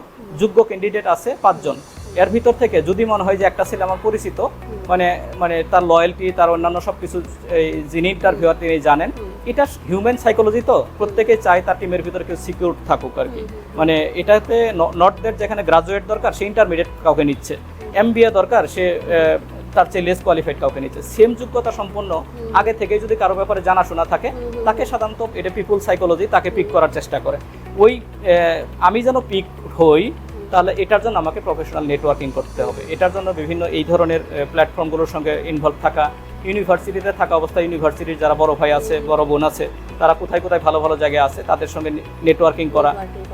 যোগ্য ক্যান্ডিডেট আছে 5 জন, এর ভিতর থেকে যদি মনে হয় যে একটা ছেলে আমার পরিচিত, মানে তার লয়্যালটি, তার অন্যান্য সব কিছু যিনি ইন্টারভিউয়ার তিনি জানেন, এটা হিউম্যান সাইকোলজি, তো প্রত্যেকে চায় তার টিমের ভিতরে কেউ সিকিউর থাকুক আর কি। মানে এটাতে নট দ্যাট যেখানে গ্রাজুয়েট দরকার সে ইন্টারমিডিয়েট কাউকে নিচ্ছে, MBA দরকার সে তার চেয়ে লেস কোয়ালিফাইড কাউকে নিচ্ছে। সেম যোগ্যতা সম্পন্ন আগে থেকে যদি কারো ব্যাপারে জানাশোনা থাকে, তাকে সাধারণত এটা পিপুল সাইকোলজি তাকে পিক করার চেষ্টা করে। ওই আমি যেন পিক হই, তাহলে এটার জন্য আমাকে প্রফেশনাল নেটওয়ার্কিং করতে হবে। এটার জন্য বিভিন্ন এই ধরনের প্ল্যাটফর্মগুলোর সঙ্গে ইনভলভ থাকা, ইউনিভার্সিটিতে থাকা অবস্থায় ইউনিভার্সিটির যারা বড় ভাই আছে, বড় বোন আছে, তারা কোথায় কোথায় ভালো ভালো জায়গায় আছে তাদের সঙ্গে নেটওয়ার্কিং করা।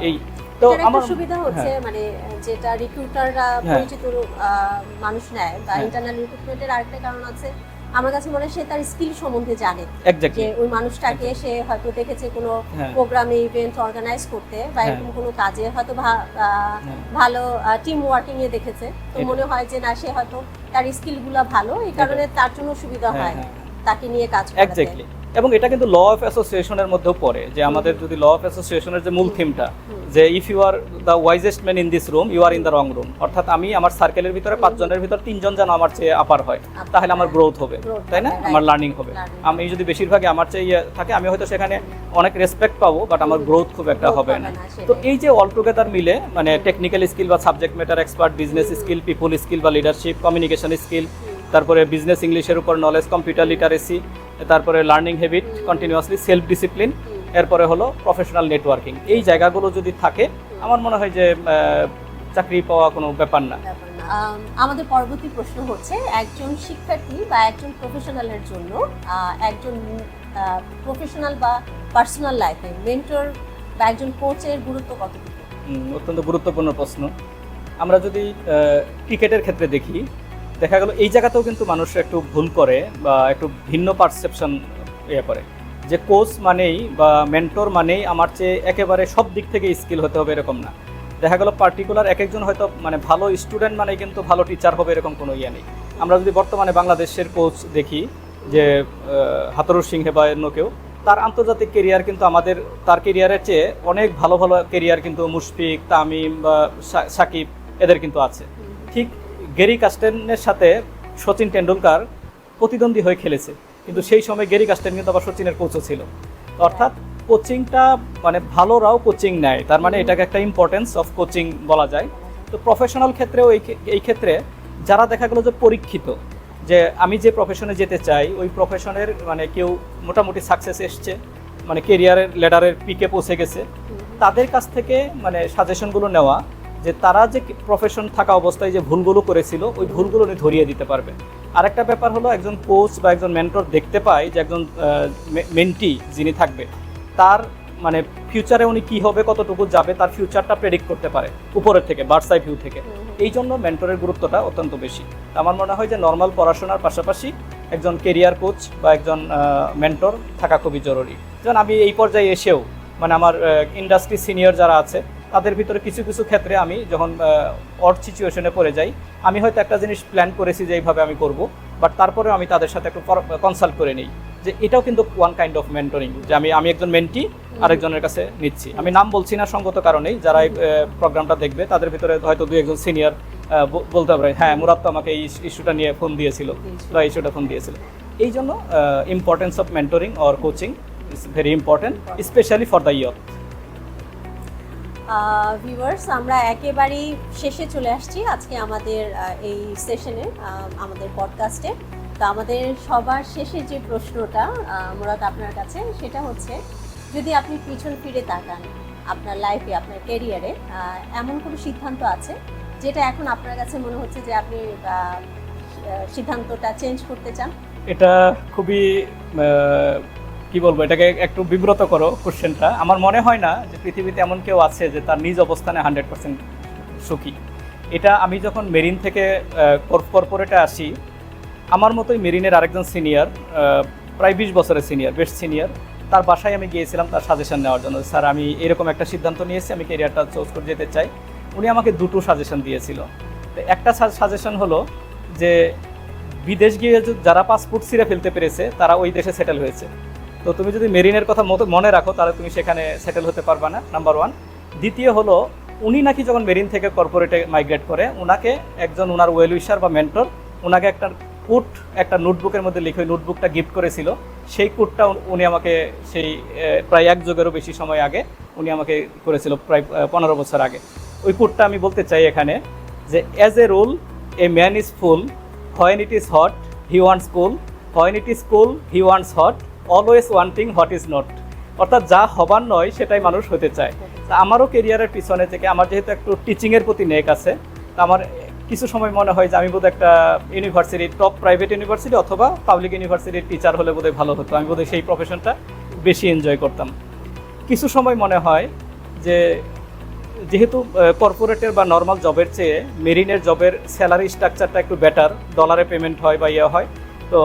এই তো আমার সুবিধা হচ্ছে মানে যেটা রিক্রুটাররা পরিচিত মানুষ নেয় বা ইন্টারনাল রিক্রুটমেন্টের আরেকটা কারণ আছে, আমার কাছে মনে হয় সে তার স্কিল সম্বন্ধে জানে, যে ওই মানুষটাকে সে হয়তো দেখেছে কোনো প্রোগ্রামে, ইভেন্ট অর্গানাইজ করতে বা এরকম কোনো কাজে হয়তো ভালো টিম ওয়ার্কিং এ দেখেছে, তো মনে হয় যে না সে হয়তো তার স্কিলগুলো ভালো, এই কারণে তার জন্য সুবিধা হয় তাকে নিয়ে কাজ করতে। এবং এটা কিন্তু ল অফ অ্যাসোসিয়েশনের মধ্যেও পড়ে, যে আমাদের যদি ল অফ অ্যাসোসিয়েশনের যে মূল থিমটা, যে if you are the wisest man in this room you are in the wrong room, অর্থাৎ আমি আমার সার্কেলের ভিতরে 5 জনের ভিতর 3 জন যেন আমার চেয়ে আপার হয়, তাহলে আমার গ্রোথ হবে, তাই না, আমার লার্নিং হবে। আমি যদি বেশিরভাগই আমার চেয়ে থাকে, আমি হয়তো সেখানে অনেক রেসপেক্ট পাবো, বাট আমার গ্রোথ খুব একটা হবে না। তো এই যে অল টুগেদার মিলে মানে টেকনিক্যাল স্কিল বা subject matter expert, business skill, people skill বা লিডারশিপ, কমিউনিকেশন স্কিল, তারপরে বিজনেস ইংলিশের উপর নলেজ, কম্পিউটার লিটারেসি, তারপরে learning habit, continuously self discipline, এরপরে হলো প্রফেশনাল নেটওয়ার্কিং, এই জায়গাগুলো যদি থাকে আমার মনে হয় যে চাকরি পাওয়া কোনো ব্যাপার না। আমাদের পরবর্তী প্রশ্ন হচ্ছে, একজন শিক্ষার্থী বা একজন প্রফেশনালের জন্য একজন প্রফেশনাল বা পার্সোনাল লাইফে মেন্টর বা একজন কোচের গুরুত্ব কতটুকু? অত্যন্ত গুরুত্বপূর্ণ প্রশ্ন। আমরা যদি ক্রিকেটের ক্ষেত্রে দেখি, দেখা গেল এই জায়গাতেও কিন্তু মানুষ একটু ভুল করে বা একটু ভিন্ন পারসেপশন করে, যে কোচ মানেই বা মেন্টর মানেই আমার চেয়ে একেবারে সব দিক থেকে স্কিল হতে হবে এরকম না। দেখা গেল পার্টিকুলার এক একজন হয়তো মানে ভালো স্টুডেন্ট মানে কিন্তু ভালো টিচার হবে এরকম কোনো ইয়ে নেই। আমরা যদি বর্তমানে বাংলাদেশের কোচ দেখি, যে হাতরুর সিংহে বা অন্য কেউ, তার আন্তর্জাতিক কেরিয়ার কিন্তু আমাদের তার কেরিয়ারের চেয়ে অনেক ভালো ভালো কেরিয়ার কিন্তু মুশফিক, তামিম বা সাকিব এদের কিন্তু আছে। ঠিক গ্যারি কাস্টেনের সাথে সচিন টেন্ডুলকার প্রতিদ্বন্দ্বী হয়ে খেলেছে, কিন্তু সেই সময় গ্যারি কাস্টেন কিন্তু আবার সচিনের কোচও ছিল। অর্থাৎ কোচিংটা মানে ভালোরাও কোচিং নেয়, তার মানে এটাকে একটা ইম্পর্টেন্স অফ কোচিং বলা যায়। তো প্রফেশনাল ক্ষেত্রেও এই ক্ষেত্রে যারা দেখা গেলো যে পরীক্ষিত, যে আমি যে প্রফেশনে যেতে চাই ওই প্রফেশনের মানে কেউ মোটামুটি সাকসেস এসছে, মানে কেরিয়ারের ল্যাডারের পিকে পৌঁছে গেছে, তাদের কাছ থেকে মানে সাজেশনগুলো নেওয়া, যে তারা যে প্রফেশন থাকা অবস্থায় যে ভুলগুলো করেছিল ওই ভুলগুলো উনি ধরিয়ে দিতে পারবে। আরেকটা ব্যাপার হলো, একজন কোচ বা একজন মেন্টর দেখতে পায় যে একজন মেন্টি যিনি থাকবে তার মানে ফিউচারে উনি কী হবে, কতটুকু যাবে, তার ফিউচারটা প্রেডিক্ট করতে পারে উপরের থেকে, বার্ডস আই ভিউ থেকে। এই জন্য মেন্টরের গুরুত্বটা অত্যন্ত বেশি। আমার মনে হয় যে নর্মাল পড়াশোনার পাশাপাশি একজন কেরিয়ার কোচ বা একজন মেন্টর থাকা খুবই জরুরি। যেমন আমি এই পর্যায়ে এসেও মানে আমার ইন্ডাস্ট্রি সিনিয়র যারা আছে তাদের ভিতরে কিছু কিছু ক্ষেত্রে আমি যখন অড সিচুয়েশনে পড়ে যাই, আমি হয়তো একটা জিনিস প্ল্যান করেছি যে এইভাবে আমি করব, বাট তারপরেও আমি তাদের সাথে একটু কনসাল্ট করে নিই, যে এটাও কিন্তু ওয়ান কাইন্ড অফ মেন্টরিং, যে আমি একজন মেন্টি আরেকজনের কাছে নিচ্ছি। আমি নাম বলছি না সঙ্গত কারণেই, যারা এই প্রোগ্রামটা দেখবে তাদের ভিতরে হয়তো 2-1 সিনিয়র বলতে পারে, হ্যাঁ মুরাদ তো আমাকে এই ইস্যুটা নিয়ে ফোন দিয়েছিল বা ইস্যুটা ফোন দিয়েছিল। এই জন্য importance of mentoring or coaching is very important, specially for the youth. Viewers, আমরা একেবারেই শেষে চলে আসছি আজকে আমাদের এই সেশনে, আমাদের পডকাস্টে। তো আমাদের সবার শেষে যে প্রশ্নটা মুরাদ আপনার কাছে, সেটা হচ্ছে, যদি আপনি পিছন ফিরে তাকান আপনার লাইফে, আপনার ক্যারিয়ারে এমন কোনো সিদ্ধান্ত আছে যেটা এখন আপনার কাছে মনে হচ্ছে যে আপনি সিদ্ধান্তটা চেঞ্জ করতে চান? এটা খুবই কি বলবো, এটাকে একটু বিব্রত করো কোশ্চেনটা। আমার মনে হয় না যে পৃথিবীতে এমন কেউ আছে যে তার নিজ অবস্থানে 100% সুখী। এটা আমি যখন মেরিন থেকে কর্পোরেটে আসি, আমার মতোই মেরিনের আরেকজন সিনিয়র, প্রায় 20 বছরের সিনিয়র, বেস্ট সিনিয়র, তার বাসায় আমি গিয়েছিলাম তার সাজেশন নেওয়ার জন্য। স্যার, আমি এরকম একটা সিদ্ধান্ত নিয়েছি, আমি ক্যারিয়ারটা চুজ করে যেতে চাই। উনি আমাকে 2টো সাজেশন দিয়েছিল। তো একটা সাজেশন হলো যে বিদেশ গিয়ে যারা পাসপোর্ট ছিঁড়ে ফেলতে পেরেছে তারা ওই দেশে সেটেল হয়েছে। তো তুমি যদি মেরিনের কথা মনে রাখো তাহলে তুমি সেখানে সেটেল হতে পারবে না, নাম্বার 1। দ্বিতীয় হলো, উনি নাকি যখন মেরিন থেকে কর্পোরেটে মাইগ্রেট করে, ওনাকে একজন ওনার ওয়েল উইশার বা মেন্টর ওনাকে একটা নোটবুকের মধ্যে লিখে ওই নোটবুকটা গিফট করেছিল। সেই কোটটা উনি আমাকে সেই প্রায় 1 যুগেরও বেশি সময় আগে উনি আমাকে করেছিল, প্রায় 15 বছর আগে। ওই কোটটা আমি বলতে চাই এখানে, যে as a rule a man is full, when it is what he wants cool, when it is cool he wants hot, always wanting what is not. অর্থাৎ যা হবার নয় সেটাই মানুষ হতে চায়। তা আমারও কেরিয়ারের পিছনে থেকে আমার যেহেতু একটু টিচিংয়ের প্রতি নেক আছে, তা আমার কিছু সময় মনে হয় যে আমি বোধহয় একটা ইউনিভার্সিটি, টপ প্রাইভেট ইউনিভার্সিটি অথবা পাবলিক ইউনিভার্সিটির টিচার হলে বোধহয় ভালো হতো, আমি বোধহয় সেই প্রফেশনটা বেশি এনজয় করতাম। কিছু সময় মনে হয় যে যেহেতু কর্পোরেটের বা নর্মাল জবের চেয়ে মেরিনের জবের স্যালারি স্ট্রাকচারটা একটু বেটার, ডলারে পেমেন্ট হয় বা হয়, তো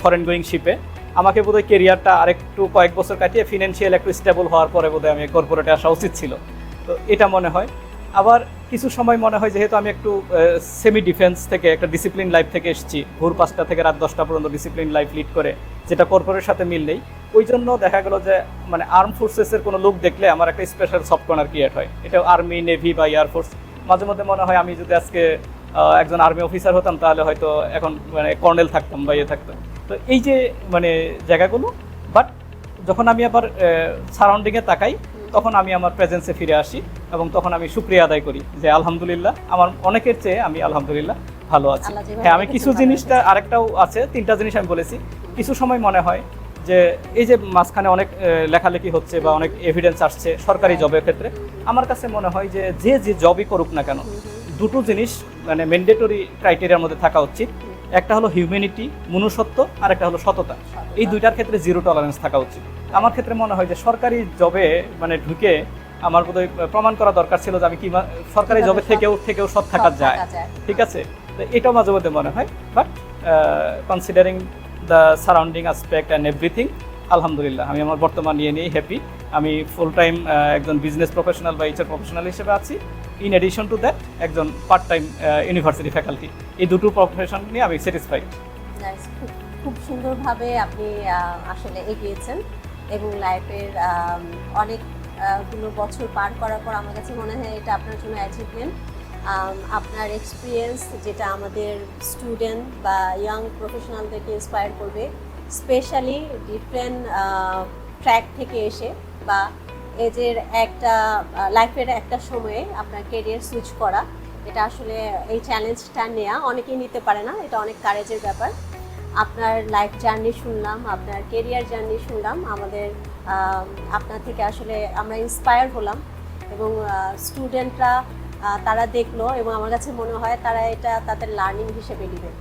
ফরেন গোয়িং শিপে আমাকে বোধহয় কেরিয়ারটা আরেকটু কয়েক বছর কাটিয়ে ফিনান্সিয়াল একটু স্টেবল হওয়ার পরে বোধহয় আমি কর্পোরেটে আসা উচিত ছিল। তো এটা মনে হয়। আবার কিছু সময় মনে হয় যেহেতু আমি একটু সেমি ডিফেন্স থেকে একটা ডিসিপ্লিন লাইফ থেকে এসেছি, ভোর 5টা থেকে রাত 10টা পর্যন্ত ডিসিপ্লিন লাইফ লিড করে, যেটা কর্পোরেটের সাথে মিল নেই। ওই জন্য দেখা গেল যে মানে আর্ম ফোর্সেসের কোনো লোক দেখলে আমার একটা স্পেশাল সফট কর্নার ক্রিয়েট হয়। এটা আর্মি, নেভি বা এয়ারফোর্স। মাঝে মধ্যে মনে হয় আমি যদি আজকে একজন আর্মি অফিসার হতাম তাহলে হয়তো এখন মানে কর্নেল থাকতাম বা ইয়ে থাকতাম। তো এই যে মানে জায়গাগুলো, বাট যখন আমি আবার সারাউন্ডিংয়ে তাকাই তখন আমি আমার প্রেজেন্সে ফিরে আসি এবং তখন আমি শুকরিয়া আদায় করি যে আলহামদুলিল্লাহ আমার অনেকের চেয়ে আমি আলহামদুলিল্লাহ ভালো আছি। আল্লাহ যেভাবে হ্যাঁ, আমি রেখেছেন কিছু ভালো জিনিসটা আরেকটাও আছে, 3টা জিনিস আমি বলেছি। কিছু সময় মনে হয় যে এই যে মাঝখানে অনেক লেখালেখি হচ্ছে বা অনেক এভিডেন্স আসছে সরকারি জবের ক্ষেত্রে, আমার কাছে মনে হয় যে যে জবই করুক না কেন, দুটো জিনিস মানে ম্যান্ডেটরি ক্রাইটেরিয়ার মধ্যে থাকা উচিত। একটা হলো হিউম্যানিটি, মনুষ্যত্ব, আর একটা হলো সততা। এই দুইটার ক্ষেত্রে জিরো টলারেন্স থাকা উচিত। আমার ক্ষেত্রে মনে হয় যে সরকারি জবে মানে ঢুকে আমার বোধহয় প্রমাণ করা দরকার ছিল যে আমি কি সরকারি জবে থেকেও সৎ থাকা যায়। ঠিক আছে, তো এটাও মাঝে মধ্যে মনে হয়, but considering the surrounding aspect and everything, আলহামদুলিল্লাহ আমি আমার বর্তমান নিয়ে হ্যাপি। আমি ফুল টাইম একজন বিজনেস প্রফেশনাল বা এইচআর প্রফেশনাল হিসেবে আছি। ইন এডিশন টু দ্যাট একজন পার্ট টাইম ইউনিভার্সিটি ফ্যাকাল্টি। এই দুটো প্রফেশন নিয়ে আমি স্যাটিসফাইড। খুব সুন্দরভাবে আপনি আসলে এগিয়েছেন এবং লাইফের অনেকগুলো বছর পার করার পর আমার কাছে মনে হয় এটা আপনার জন্য অ্যাচিভমেন্ট। আপনার এক্সপিরিয়েন্স যেটা আমাদের স্টুডেন্ট বা ইয়াং প্রফেশনালদেরকে ইন্সপায়ার করবে, স্পেশালি ডিফারেন্ট ট্র্যাক থেকে এসে বা এজের একটা লাইফের একটা সময়ে আপনার কেরিয়ার সুইচ করা, এটা আসলে এই চ্যালেঞ্জটা নেওয়া অনেকেই নিতে পারে না, এটা অনেক কারেজের ব্যাপার। আপনার লাইফ জার্নি শুনলাম, আপনার কেরিয়ার জার্নি শুনলাম, আমাদের আপনার থেকে আসলে আমরা ইন্সপায়ার হলাম এবং স্টুডেন্টরা তারা দেখলো এবং আমার কাছে মনে হয় তারা এটা তাদের লার্নিং হিসেবে নেবে।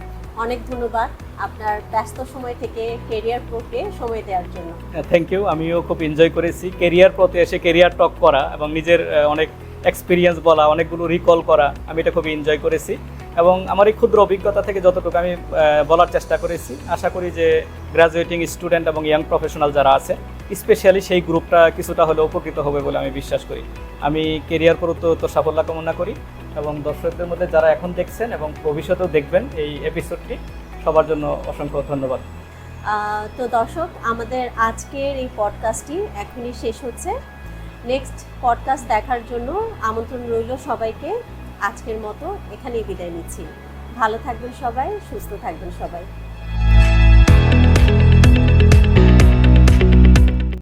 অনেক ধন্যবাদ আপনার ব্যস্ত সময় থেকে কেরিয়ার প্রোকে সময় দেওয়ার জন্য। থ্যাংক ইউ, আমিও খুব এনজয় করেছি কেরিয়ার প্রোতে এসে কেরিয়ার টক করা এবং নিজের অনেক এক্সপিরিয়েন্স বলা, অনেকগুলো রিকল করা, আমি এটা খুবই এনজয় করেছি এবং আমার এই ক্ষুদ্র অভিজ্ঞতা থেকে যতটুকু আমি বলার চেষ্টা করেছি, আশা করি যে গ্র্যাজুয়েটিং স্টুডেন্ট এবং ইয়াং প্রফেশনাল যারা আছে স্পেশালি সেই গ্রুপটা কিছুটা হলেও উপকৃত হবে বলে আমি বিশ্বাস করি। আমি কেরিয়ার প্রোতে তো সাফল্য কামনা করি এবং দর্শকদের মধ্যে যারা এখন দেখছেন এবং ভবিষ্যতেও দেখবেন এই এপিসোডটি, সবার জন্য অসংখ্য ধন্যবাদ। তো দর্শক, আমাদের আজকের এই পডকাস্টটি এখনই শেষ হচ্ছে। নেক্সট পডকাস্ট দেখার জন্য আমন্ত্রণ রইল সবাইকে। আজকের মতো এখানেই বিদায় নিচ্ছি। ভালো থাকবেন সবাই, সুস্থ থাকবেন সবাই।